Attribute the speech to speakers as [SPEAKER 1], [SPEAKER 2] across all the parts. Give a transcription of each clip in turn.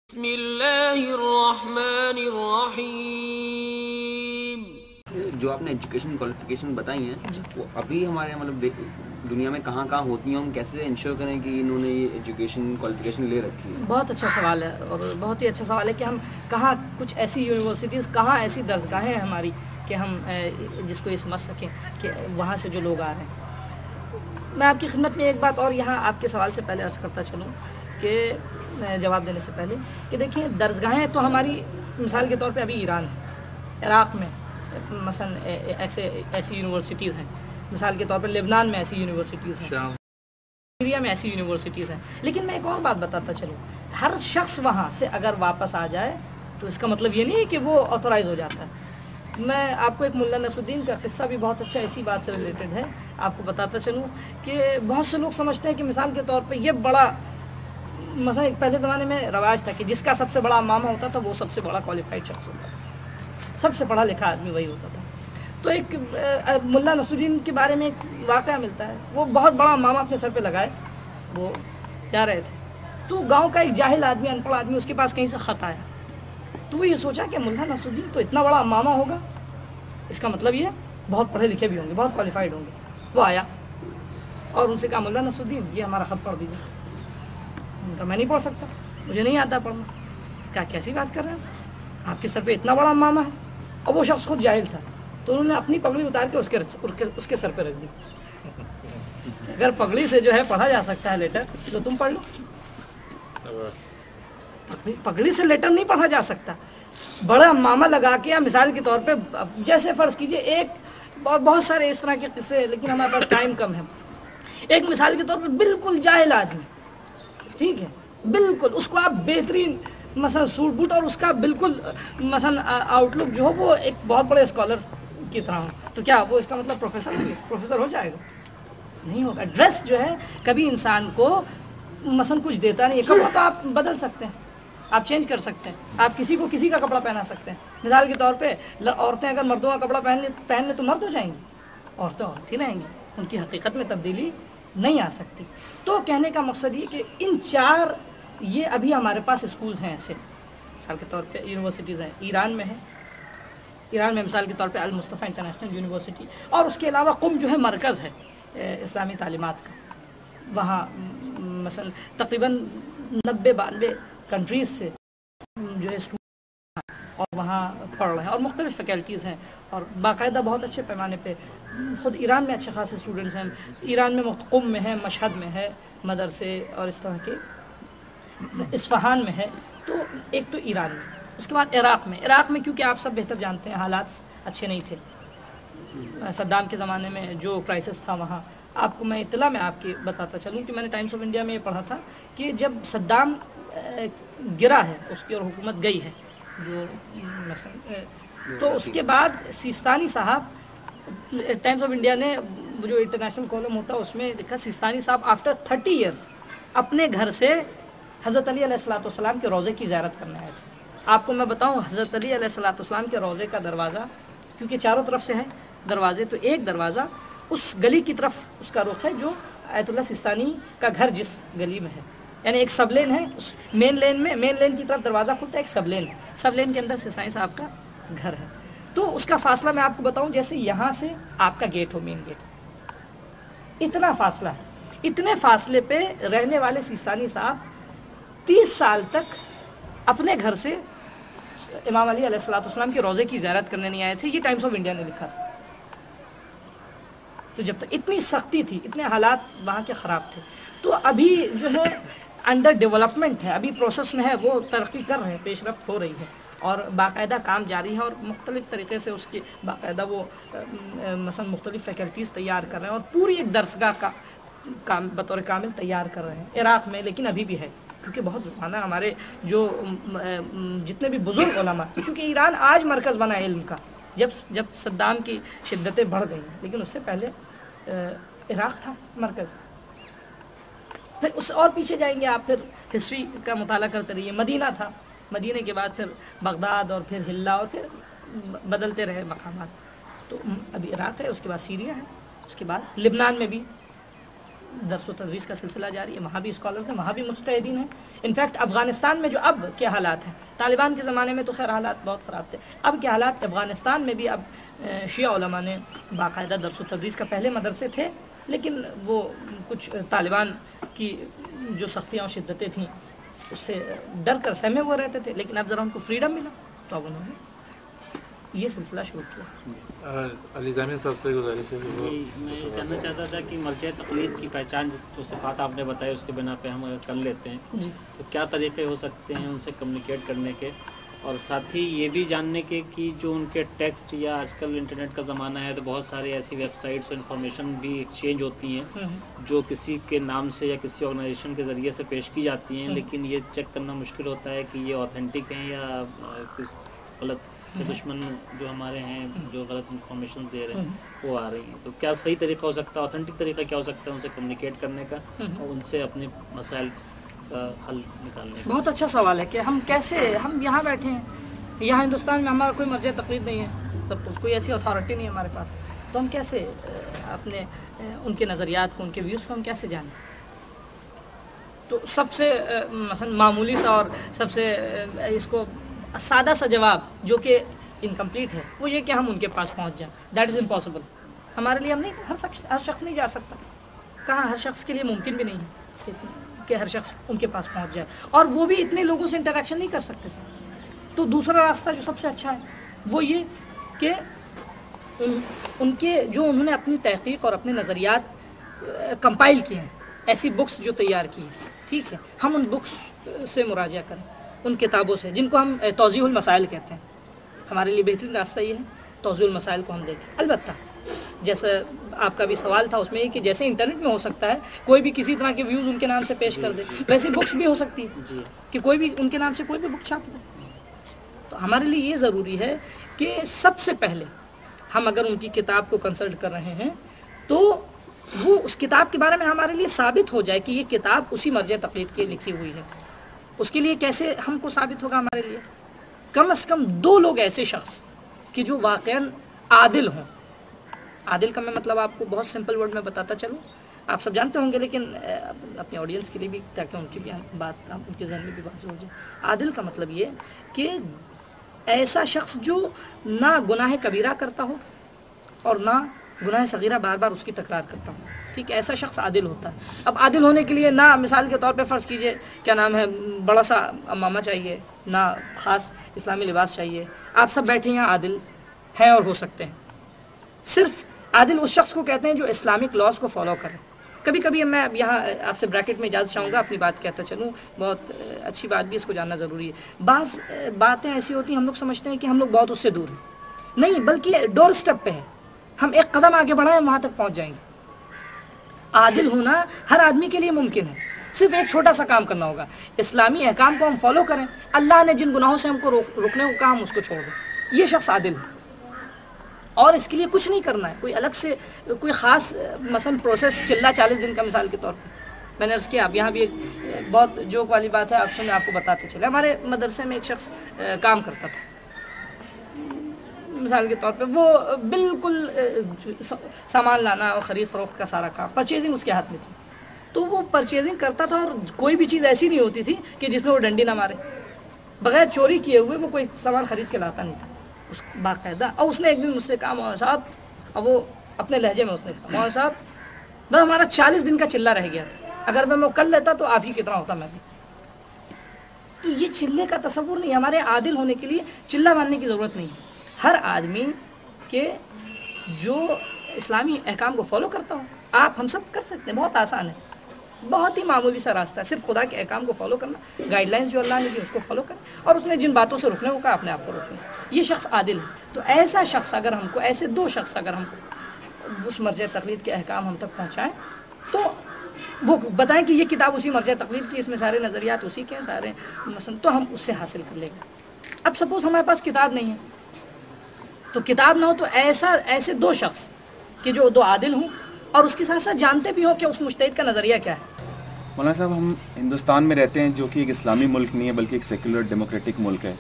[SPEAKER 1] بسم اللہ الرحمن الرحیم۔
[SPEAKER 2] جو آپ نے ایجوکیشن کوالیفیکیشن بتائی ہیں وہ ابھی ہمارے مطلب دنیا میں کہاں کہاں ہوتی ہیں، ہم کیسے انشور کریں کہ انہوں نے یہ ایجوکیشن کوالیفیکیشن لے رکھی ہے؟
[SPEAKER 3] بہت اچھا سوال ہے اور بہت ہی اچھا سوال ہے کہ ہم کہاں کچھ ایسی یونیورسٹیز، کہاں ایسی درسگاہیں ہیں ہماری کہ ہم جس کو یہ سمجھ سکیں کہ وہاں سے جو لوگ آ رہے ہیں۔ میں آپ کی خدمت میں ایک بات اور یہاں آپ کے سوال سے پہلے عرض کرتا چلوں کہ جواب دینے سے پہلے کہ دیکھیں درسگاہیں تو ہماری مثال کے طور پہ ابھی ایران ہے، عراق میں مثلا ایسی یونیورسٹیز ہیں، مثال کے طور پہ لبنان میں ایسی یونیورسٹیز ہیں، سیریا میں ایسی یونیورسٹیز ہیں۔ لیکن میں ایک اور بات بتاتا چلوں، ہر شخص وہاں سے اگر واپس آ جائے تو اس کا مطلب یہ نہیں ہے کہ وہ آتھورائز ہو جاتا ہے۔ میں آپ کو ایک ملا نصر الدین کا قصہ بھی بہت اچھا اسی بات سے ریلیٹڈ ہے، آپ کو بتاتا چلوں کہ بہت سے لوگ سمجھتے ہیں کہ مثال کے طور پہ یہ بڑا مثلا ایک پہلے زمانے میں رواج تھا کہ جس کا سب سے بڑا ماما ہوتا تھا وہ سب سے بڑا کوالیفائڈ شخص ہوتا تھا، سب سے پڑھا لکھا آدمی وہی ہوتا تھا۔ تو ایک ملا نصر الدین کے بارے میں ایک واقعہ ملتا ہے، وہ بہت بڑا ماما اپنے سر پہ لگائے وہ جا رہے تھے، تو گاؤں کا ایک جاہل آدمی، ان پڑھ آدمی، اس کے پاس کہیں سے خط آیا، تو وہ یہ سوچا کہ ملا نصر الدین تو اتنا بڑا ماما ہوگا، اس کا مطلب یہ بہت پڑھے لکھے بھی ہوں گے، بہت کوالیفائڈ ہوں گے۔ وہ آیا اور ان سے کہا ملا نصر الدین یہ ہمارا خط پڑھ دیجیے۔ ان کا میں نہیں پڑھ سکتا، مجھے نہیں آتا پڑھنا۔ کہا کیسی بات کر رہے ہیں، آپ کے سر پہ اتنا بڑا ماما ہے، اور وہ شخص خود جاہل تھا، تو انہوں نے اپنی پگڑی اتار کے اس کے سر پہ رکھ دی۔ اگر پگڑی سے جو ہے پڑھا جا سکتا ہے لیٹر تو تم پڑھ لو، پگڑی سے لیٹر نہیں پڑھا جا سکتا۔ بڑا ماما لگا کے، یا مثال کے طور پہ جیسے فرض کیجئے ایک، اور بہت سارے اس طرح کے قصے ہیں لیکن ہمارے پاس ٹائم کم ہے، ایک مثال کے طور پہ بالکل جاہل آدمی، ٹھیک ہے، بالکل اس کو آپ بہترین مثلا سوٹ بوٹ اور اس کا بالکل مثلا آؤٹ لک جو ہو وہ ایک بہت بڑے اسکالر کی طرح ہو، تو کیا وہ اس کا مطلب پروفیسر ہو جائے گا؟ نہیں ہوگا۔ ڈریس جو ہے کبھی انسان کو مثلا کچھ دیتا نہیں ہے، کپڑا تو آپ بدل سکتے ہیں، آپ چینج کر سکتے ہیں، آپ کسی کو کسی کا کپڑا پہنا سکتے ہیں۔ مثال کے طور پہ عورتیں اگر مردوں کا کپڑا پہن لیں تو مرد ہو جائیں گی، عورتیں عورت ہی رہیں گی، ان کی حقیقت میں تبدیلی نہیں آ سکتی۔ تو کہنے کا مقصد یہ کہ ان چار یہ ابھی ہمارے پاس اسکولز ہیں ایسے، مثال کے طور پہ یونیورسٹیز ہیں، ایران میں ہے، ایران میں مثال کے طور پہ المصطفیٰ انٹرنیشنل یونیورسٹی، اور اس کے علاوہ قم جو ہے مرکز ہے اسلامی تعلیمات کا، وہاں مثلا تقریباً 90-92 کنٹریز سے جو ہے اسٹوڈنٹ اور وہاں پڑھ رہے ہیں، اور مختلف فیکلٹیز ہیں، اور باقاعدہ بہت اچھے پیمانے پہ خود ایران میں اچھے خاصے اسٹوڈنٹس ہیں۔ ایران میں قم میں ہے، مشہد میں ہے مدرسے، اور اس طرح کے اصفہان میں ہے۔ تو ایک تو ایران میں، اس کے بعد عراق میں کیونکہ آپ سب بہتر جانتے ہیں حالات اچھے نہیں تھے صدام کے زمانے میں، جو کرائسس تھا وہاں، آپ کو میں اطلاع میں آپ کی بتاتا چلوں کہ میں نے ٹائمز آف انڈیا میں یہ پڑھا تھا کہ جب صدام گرا ہے، اس کی اور حکومت گئی ہے جو مثلا، تو اس کے بعد سیستانی صاحب، ٹائمز آف انڈیا نے جو انٹرنیشنل کالم ہوتا ہے اس میں لکھا سیستانی صاحب آفٹر 30 ایئرس اپنے گھر سے حضرت علی علیہ السلام کے روضے کی زیارت کرنے آئے تھے۔ آپ کو میں بتاؤں حضرت علی علیہ السلام کے روضے کا دروازہ، کیونکہ چاروں طرف سے ہے دروازے، تو ایک دروازہ اس گلی کی طرف اس کا رخ ہے جو آیت اللہ سیستانی کا گھر جس گلی میں ہے، یعنی ایک سب لین ہے، اس مین لین کی طرف دروازہ کھلتا ہے، ایک سب لین ہے، سب لین کے اندر سیستانی صاحب کا گھر ہے۔ تو اس کا فاصلہ میں آپ کو بتاؤں، جیسے یہاں سے آپ کا گیٹ ہو، مین گیٹ، اتنا فاصلہ ہے۔ اتنے فاصلے پہ رہنے والے سیستانی صاحب 30 سال تک اپنے گھر سے امام علی علیہ السلام کے روضے کی زیارت کرنے نہیں آئے تھے، یہ ٹائمز آف انڈیا نے لکھا تھا۔ تو جب تک اتنی سختی تھی، اتنے حالات وہاں کے خراب تھے، تو ابھی جو ہے انڈر ڈیولپمنٹ ہے، ابھی پروسیس میں ہے، وہ ترقی کر رہے ہیں، پیش رفت ہو رہی ہے، اور باقاعدہ کام جاری ہے، اور مختلف طریقے سے اس کی باقاعدہ وہ مثلا مختلف فیکلٹیز تیار کر رہے ہیں، اور پوری ایک درسگاہ کا بطور کامل تیار کر رہے ہیں عراق میں، لیکن ابھی بھی ہے کیونکہ بہت زمانہ ہمارے جو جتنے بھی بزرگ علماء، کیونکہ ایران آج مرکز بنا ہے علم کا، جب صدام کی شدتیں بڑھ گئیں، لیکن اس سے پہلے عراق تھا مرکز۔ پھر اس اور پیچھے جائیں گے آپ، پھر ہسٹری کا مطالعہ کرتے رہیے، مدینہ تھا، مدینہ کے بعد پھر بغداد، اور پھر ہلا، اور پھر بدلتے رہے مقامات۔ تو ابھی عراق ہے، اس کے بعد سیریا ہے، اس کے بعد لبنان میں بھی درس و تدریس کا سلسلہ جاری ہے، وہاں بھی اسکالرز ہیں، وہاں بھی مجتہدین ہیں. انفیکٹ افغانستان میں جو اب کے حالات ہیں، طالبان کے زمانے میں تو خیر حالات بہت خراب تھے، اب کے حالات افغانستان میں بھی اب شیعہ علماء نے باقاعدہ درس و تدریس کا، پہلے مدرسے تھے لیکن وہ کچھ طالبان کی جو سختیاں اور شدتیں تھیں اس سے ڈر کر سہمے ہوئے رہتے تھے، لیکن اب ذرا ان کو فریڈم ملا تو اب انہوں نے یہ سلسلہ شروع کیا.
[SPEAKER 4] علی زامن صاحب سے گزارش ہے.
[SPEAKER 5] جی میں یہ جاننا چاہتا تھا کہ مرجع تقلید کی پہچان جو صفات آپ نے بتائی اس کے بنا پہ ہم اگر کر لیتے ہیں
[SPEAKER 3] جی
[SPEAKER 5] تو کیا طریقے ہو سکتے ہیں ان سے کمیونیکیٹ کرنے کے، اور ساتھ ہی یہ بھی جاننے کے کہ جو ان کے ٹیکسٹ یا آج کل انٹرنیٹ کا زمانہ ہے تو بہت ساری ایسی ویب سائٹس اور انفارمیشن بھی ایکسچینج ہوتی ہیں جو کسی کے نام سے یا کسی آرگنائزیشن کے ذریعے سے پیش کی جاتی ہیں، لیکن یہ چیک کرنا مشکل ہوتا ہے کہ یہ آتھینٹک ہیں یا غلط، دشمن جو ہمارے ہیں جو غلط انفارمیشن دے رہے ہیں وہ آ رہی ہیں. تو کیا صحیح طریقہ ہو سکتا ہے، آتھینٹک طریقہ کیا ہو سکتا ہے ان سے کمیونیکیٹ کرنے کا اور ان سے اپنے مسائل کا حل نکالنے کا؟
[SPEAKER 3] بہت اچھا سوال ہے کہ ہم کیسے، ہم یہاں بیٹھے ہیں، یہاں ہندوستان میں ہمارا کوئی مرجع تقلید نہیں ہے، سب کچھ کوئی ایسی اتھارٹی نہیں ہے ہمارے پاس، تو ہم کیسے اپنے ان کے نظریات کو، ان کے ویوز کو ہم کیسے جانیں؟ تو سب سے مثلا معمولی سا اور سب سے اس کو سادہ سا جواب جو کہ انکمپلیٹ ہے وہ یہ کہ ہم ان کے پاس پہنچ جائیں. That is impossible. ہمارے لیے ہم نہیں، ہر شخص نہیں جا سکتا، کہاں ہر شخص کے لیے ممکن بھی نہیں ہے کہ ہر شخص ان کے پاس پہنچ جائے، اور وہ بھی اتنے لوگوں سے انٹریکشن نہیں کر سکتے. تو دوسرا راستہ جو سب سے اچھا ہے وہ یہ کہ ان کے جو انہوں نے اپنی تحقیق اور اپنے نظریات کمپائل کیے ہیں، ایسی بکس جو تیار کی ہیں، ٹھیک ہے، ہم ان بکس سے مراجعہ کریں، ان کتابوں سے جن کو ہم توضیح المسائل کہتے ہیں. ہمارے لیے بہترین راستہ یہ ہے توضیح المسائل کو ہم دیکھیں. البتہ جیسا آپ کا بھی سوال تھا اس میں یہ کہ جیسے انٹرنیٹ میں ہو سکتا ہے کوئی بھی کسی طرح کے ویوز ان کے نام سے پیش کر دے، ویسی بکس بھی ہو سکتی ہے کہ کوئی بھی ان کے نام سے کوئی بھی بک چھاپ دے. تو ہمارے لیے یہ ضروری ہے کہ سب سے پہلے ہم اگر ان کی کتاب کو کنسلٹ کر رہے ہیں تو وہ اس کتاب کے بارے میں ہمارے لیے ثابت ہو جائے کہ یہ کتاب اسی مرجع تقلید کی لکھی ہوئی ہے. اس کے لیے کیسے ہم کو ثابت ہوگا؟ ہمارے لیے کم از کم 2 لوگ ایسے شخص کہ جو واقعاً عادل ہوں. عادل کا میں مطلب آپ کو بہت سمپل ورڈ میں بتاتا چلوں، آپ سب جانتے ہوں گے لیکن اپنے آڈینس کے لیے بھی تاکہ ان کی بھی بات ان کے ذہن میں بھی واضح ہو جائے. عادل کا مطلب یہ کہ ایسا شخص جو نہ گناہ کبیرہ کرتا ہو اور نہ گناہ صغیرہ بار بار اس کی تکرار کرتا ہوں، ٹھیک ہے، ایسا شخص عادل ہوتا ہے. اب عادل ہونے کے لیے نہ مثال کے طور پہ فرض کیجئے کیا نام ہے بڑا سا امامہ چاہیے، نہ خاص اسلامی لباس چاہیے. آپ سب بیٹھے ہیں عادل ہیں اور ہو سکتے ہیں. صرف عادل اس شخص کو کہتے ہیں جو اسلامک لاز کو فالو کرے. کبھی کبھی میں یہاں آپ سے بریکٹ میں اجازت چاہوں گا اپنی بات کہتا چلوں، بہت اچھی بات بھی، اس کو جاننا ضروری ہے. بعض باتیں ایسی ہوتی ہیں ہم لوگ سمجھتے ہیں کہ ہم لوگ بہت اس سے دور ہیں، نہیں بلکہ ڈور سٹیپ پہ ہے، ہم ایک قدم آگے بڑھائیں وہاں تک پہنچ جائیں گے. عادل ہونا ہر آدمی کے لیے ممکن ہے، صرف ایک چھوٹا سا کام کرنا ہوگا، اسلامی احکام کو ہم فالو کریں. اللہ نے جن گناہوں سے ہم کو روکنے کو کہا ہم اس کو چھوڑ دیں. یہ شخص عادل ہے، اور اس کے لیے کچھ نہیں کرنا ہے، کوئی الگ سے کوئی خاص مثلا پروسیس چلنا 40 دن کا مثال کے طور پر. میں نے عرض کیا اب یہاں بھی ایک بہت جوک والی بات ہے، آپ سے میں آپ کو بتاتے چلے. ہمارے مدرسے میں ایک شخص کام کرتا تھا مثال کے طور پہ، وہ بالکل سامان لانا اور خرید فروخت کا سارا کام، پرچیزنگ اس کے ہاتھ میں تھی. تو وہ پرچیزنگ کرتا تھا اور کوئی بھی چیز ایسی نہیں ہوتی تھی کہ جس میں وہ ڈنڈی نہ مارے. بغیر چوری کیے ہوئے وہ کوئی سامان خرید کے لاتا نہیں تھا اس باقاعدہ. اور اس نے ایک دن مجھ سے کہا مولانا صاحب، اب وہ اپنے لہجے میں اس نے کہا مولانا صاحب بس ہمارا 40 دن کا چلہ رہ گیا تھا، اگر میں وہ کر لیتا تو آپ ہی کتنا ہوتا میں بھی. تو یہ چلے کا تصور نہیں. ہمارے عادل ہونے کے لیے چلہ باندھنے کی ضرورت نہیں ہے. ہر آدمی کے جو اسلامی احکام کو فالو کرتا ہوں، آپ ہم سب کر سکتے ہیں، بہت آسان ہے، بہت ہی معمولی سا راستہ ہے. صرف خدا کے احکام کو فالو کرنا، گائیڈ لائنز جو اللہ نے دی اس کو فالو کرنا، اور اس نے جن باتوں سے رکنے کو کہا اپنے آپ کو روکنا. یہ شخص عادل ہے. تو ایسا شخص اگر ہم کو، ایسے 2 شخص اگر ہم کو اس مرجع تقلید کے احکام ہم تک پہنچائیں تو وہ بتائیں کہ یہ کتاب اسی مرجع تقلید کی، اس میں سارے نظریات اسی کے ہیں سارے مثلا، تو ہم اس سے حاصل کر لیں گے. اب سپوز ہمارے پاس کتاب نہیں ہے، تو کتاب نہ ہو تو ایسے 2 شخص کہ جو 2 عادل ہوں اور اس کے ساتھ ساتھ جانتے بھی ہوں کہ اس مجتہد کا نظریہ کیا ہے.
[SPEAKER 6] مولانا صاحب ہم ہندوستان میں رہتے ہیں جو کہ ایک اسلامی ملک نہیں ہے بلکہ ایک سیکولر ڈیموکریٹک ملک ہے.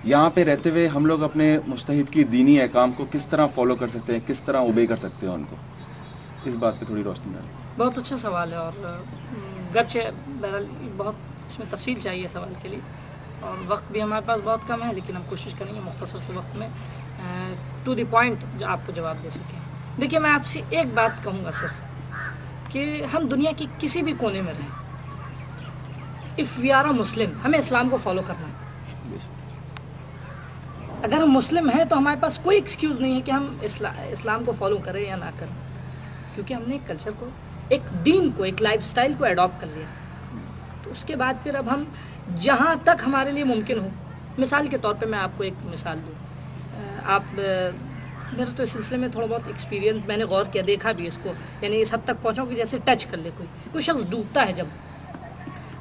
[SPEAKER 6] یہاں پہ رہتے ہوئے ہم لوگ اپنے مجتہد کی دینی احکام کو کس طرح فالو کر سکتے ہیں، کس طرح اوبے کر سکتے ہیں ان کو، اس بات پہ تھوڑی روشنی ڈالیں.
[SPEAKER 3] بہت اچھا سوال ہے، اور گرچہ بہرحال بہت اس میں تفصیل چاہیے سوال کے لیے، اور وقت بھی ہمارے پاس بہت کم ہے، لیکن ہم کوشش کریں گے مختصر سے وقت میں ٹو دی پوائنٹ جو آپ کو جواب دے سکیں۔ دیکھیے میں آپ سے ایک بات کہوں گا صرف، کہ ہم دنیا کی کسی بھی کونے میں رہیں، اف وی آر اے مسلم، ہمیں اسلام کو فالو کرنا ہے۔ اگر ہم مسلم ہیں تو ہمارے پاس کوئی ایکسکیوز نہیں ہے کہ ہم اسلام کو فالو کریں یا نہ کریں، کیونکہ ہم نے ایک کلچر کو، ایک دین کو، ایک لائف سٹائل کو ایڈاپٹ کر لیا۔ تو اس کے بعد پھر اب ہم جہاں تک ہمارے لیے ممکن ہو، مثال کے طور پہ میں آپ کو ایک مثال دوں، آپ میرا تو اس سلسلے میں تھوڑا بہت ایکسپیرینس، میں نے غور کیا، دیکھا بھی اس کو، یعنی اس حد تک پہنچا کہ جیسے ٹچ کر لے کوئی شخص ڈوبتا ہے جب،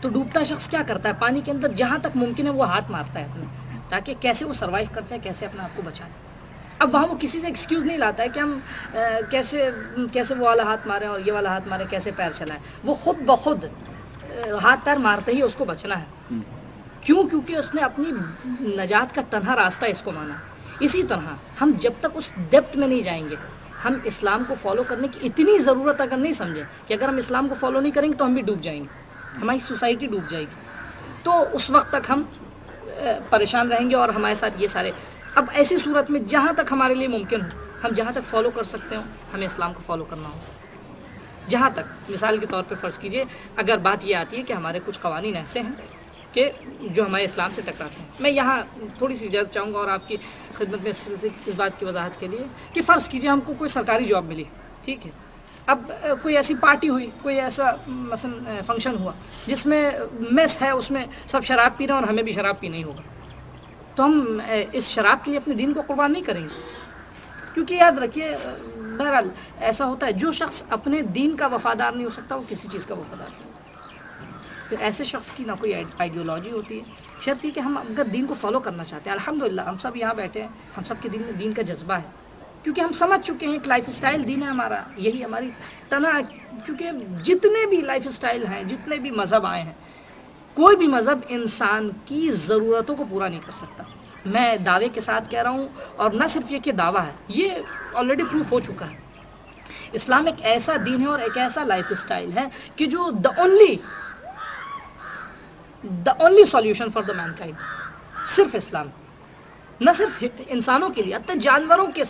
[SPEAKER 3] تو ڈوبتا شخص کیا کرتا ہے، پانی کے اندر جہاں تک ممکن ہے وہ ہاتھ مارتا ہے اپنے، تاکہ کیسے وہ سروائیو کر جائے، کیسے اپنے آپ کو بچائے۔ اب وہاں وہ کسی سے ایکسکیوز نہیں لاتا ہے کہ ہم کیسے وہ والا ہاتھ ماریں اور یہ والا ہاتھ ماریں، کیسے پیر چلائیں، وہ خود بخود ہاتھ پیر مارتے ہی اس کو بچنا ہے۔ کیوں؟ کیونکہ اس نے اپنی نجات کا تنہا راستہ اس کو مانا۔ اسی طرح ہم جب تک اس ڈیپتھ میں نہیں جائیں گے، ہم اسلام کو فالو کرنے کی اتنی ضرورت اگر نہیں سمجھیں کہ اگر ہم اسلام کو فالو نہیں کریں گے تو ہم بھی ڈوب جائیں گے، ہماری سوسائٹی ڈوب جائے گی، تو اس وقت تک ہم پریشان رہیں گے اور ہمارے ساتھ یہ سارے۔ اب ایسی صورت میں جہاں تک ہمارے لیے ممکن ہو، ہم جہاں تک فالو کر سکتے ہوں، ہمیں اسلام کو فالو کرنا ہو۔ جہاں تک مثال کے طور پہ فرض کیجئے، اگر بات یہ آتی ہے کہ ہمارے کچھ قوانین ایسے ہیں کہ جو ہمارے اسلام سے ٹکراتے ہیں، میں یہاں تھوڑی سی اجازت چاہوں گا اور آپ کی خدمت میں اس بات کی وضاحت کے لیے کہ فرض کیجئے ہم کو کوئی سرکاری جاب ملی، ٹھیک ہے، اب کوئی ایسی پارٹی ہوئی، کوئی ایسا مثلا فنکشن ہوا جس میں میس ہے، اس میں سب شراب پی رہے ہیں اور ہمیں بھی شراب پینا ہی ہوگا، تو ہم اس شراب کے لیے اپنے دین کو قربان نہیں کریں گے، کیونکہ یاد رکھیے بہرحال ایسا ہوتا ہے جو شخص اپنے دین کا وفادار نہیں ہو سکتا وہ کسی چیز کا وفادار نہیں ہوتا۔ پھر ایسے شخص کی نہ کوئی آئیڈیالوجی ہوتی ہے، شرط یہ کہ ہم اگر دین کو فالو کرنا چاہتے ہیں، الحمدللہ ہم سب یہاں بیٹھے ہیں، ہم سب کے دل میں دین کا جذبہ ہے، کیونکہ ہم سمجھ چکے ہیں ایک لائف سٹائل دین ہے ہمارا، یہی ہماری تنہا، کیونکہ جتنے بھی لائف سٹائل ہیں، جتنے بھی مذہب آئے ہیں، کوئی بھی مذہب انسان کی ضرورتوں کو پورا نہیں کر سکتا۔ میں دعوے کے ساتھ کہہ رہا ہوں، اور نہ صرف یہ کہ دعویٰ ہے، یہ آلریڈی پروف ہو چکا ہے۔ اسلام ایک ایسا دین ہے اور ایک ایسا لائف سٹائل ہے کہ جو the only solution for the mankind، صرف اسلام، نہ صرف انسانوں کے لیے، حتیٰ جانوروں کے،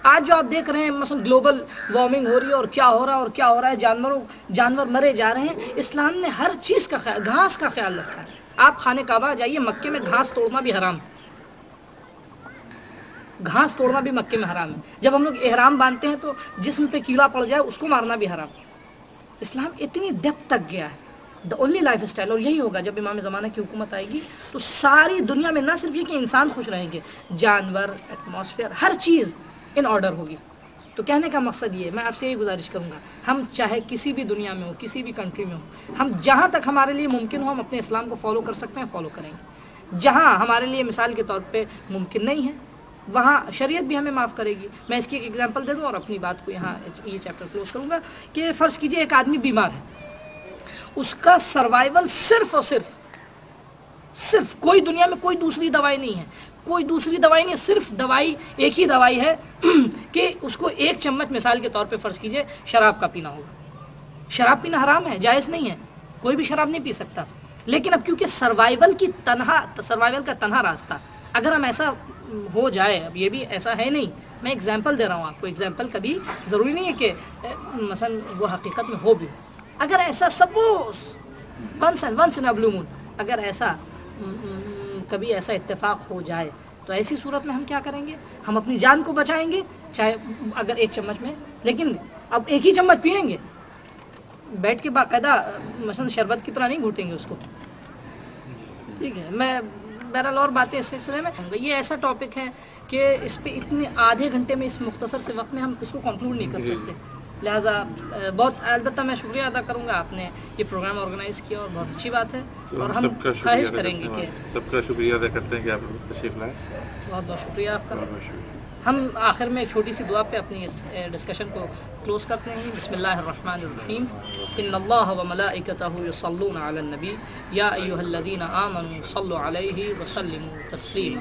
[SPEAKER 3] آج جو آپ دیکھ رہے ہیں مثلا گلوبل وارمنگ ہو رہی ہے اور کیا ہو رہا ہے جانور مرے جا رہے ہیں، اسلام نے ہر چیز کا خیال، گھاس کا خیال رکھا ہے۔ آپ خانہ کعبہ جائیے، مکے میں گھاس توڑنا بھی حرام ہے، گھاس توڑنا بھی مکے میں حرام ہے۔ جب ہم لوگ احرام باندھتے ہیں تو جسم پہ کیڑا پڑ جائے اس کو مارنا بھی حرام ہے۔ اسلام اتنی ڈیپتھ تک گیا ہے، the only لائف سٹائل، اور یہی ہوگا جب امام زمانہ کی حکومت آئے گی تو ساری دنیا میں نہ صرف یہ کہ انسان خوش رہیں گے، جانور، ایٹماسفیئر، ہر چیز ان آرڈر ہوگی۔ تو کہنے کا مقصد یہ ہے، میں آپ سے یہی گزارش کروں گا، ہم چاہے کسی بھی دنیا میں ہو، کسی بھی کنٹری میں ہو، ہم جہاں تک ہمارے لیے ممکن ہو ہم اپنے اسلام کو فالو کر سکتے ہیں، فالو کریں گے۔ جہاں ہمارے لیے مثال کے طور پہ ممکن نہیں ہے، وہاں شریعت بھی ہمیں معاف کرے گی۔ میں اس کی ایک ایگزامپل دے دوں اور اپنی بات کو یہاں یہ چیپٹر کلوز کروں گا کہ فرض کیجئے ایک آدمی بیمار ہے، اس کا سروائیول صرف اور صرف کوئی دنیا میں کوئی دوسری دوائی نہیں ہے، کوئی دوسری دوائی نہیں ہے، صرف دوائی ایک ہی دوائی ہے کہ اس کو ایک چمچ مثال کے طور پہ فرض کیجئے شراب کا پینا ہوگا۔ شراب پینا حرام ہے، جائز نہیں ہے، کوئی بھی شراب نہیں پی سکتا، لیکن اب کیونکہ سروائیول کا تنہا راستہ، اگر ہم ایسا ہو جائے، اب یہ بھی ایسا ہے نہیں، میں ایگزامپل دے رہا ہوں آپ کو، ایگزامپل کبھی ضروری نہیں ہے کہ مثلا وہ حقیقت میں ہو بھی، اگر ایسا سپوز ونس ان اے بلو مون، اگر ایسا کبھی ایسا اتفاق ہو جائے تو ایسی صورت میں ہم کیا کریں گے؟ ہم اپنی جان کو بچائیں گے، چاہے اگر ایک چمچ میں، لیکن اب ایک ہی چمچ پئیں گے، بیٹھ کے باقاعدہ مثلا شربت کی طرح نہیں گھوٹیں گے اس کو، ٹھیک ہے۔ میں بہرحال اور باتیں اس سلسلے میں، یہ ایسا ٹاپک ہے کہ اس پہ اتنے آدھے گھنٹے میں، اس مختصر سے وقت میں ہم اس کو کنکلوڈ نہیں کر سکتے، لہٰذا بہت البتہ میں شکریہ ادا کروں گا، آپ نے یہ پروگرام آرگنائز کیا اور بہت اچھی بات ہے، اور ہم خواہش کریں گے کہ
[SPEAKER 4] سب کا شکریہ ادا کرتے ہیں کہ آپ لوگ تشریف لائے،
[SPEAKER 3] بہت شکریہ آپ کا۔ ہم آخر میں ایک چھوٹی سی دعا پہ اپنی اس ڈسکشن کو کلوز کرتے ہیں۔ بسم اللہ الرحمن الرحیم، ان اللہ وملائکتہ یصلون علی النبی یا ایھا الذین آمنوا صلوا علیہ وسلموا تسلیما۔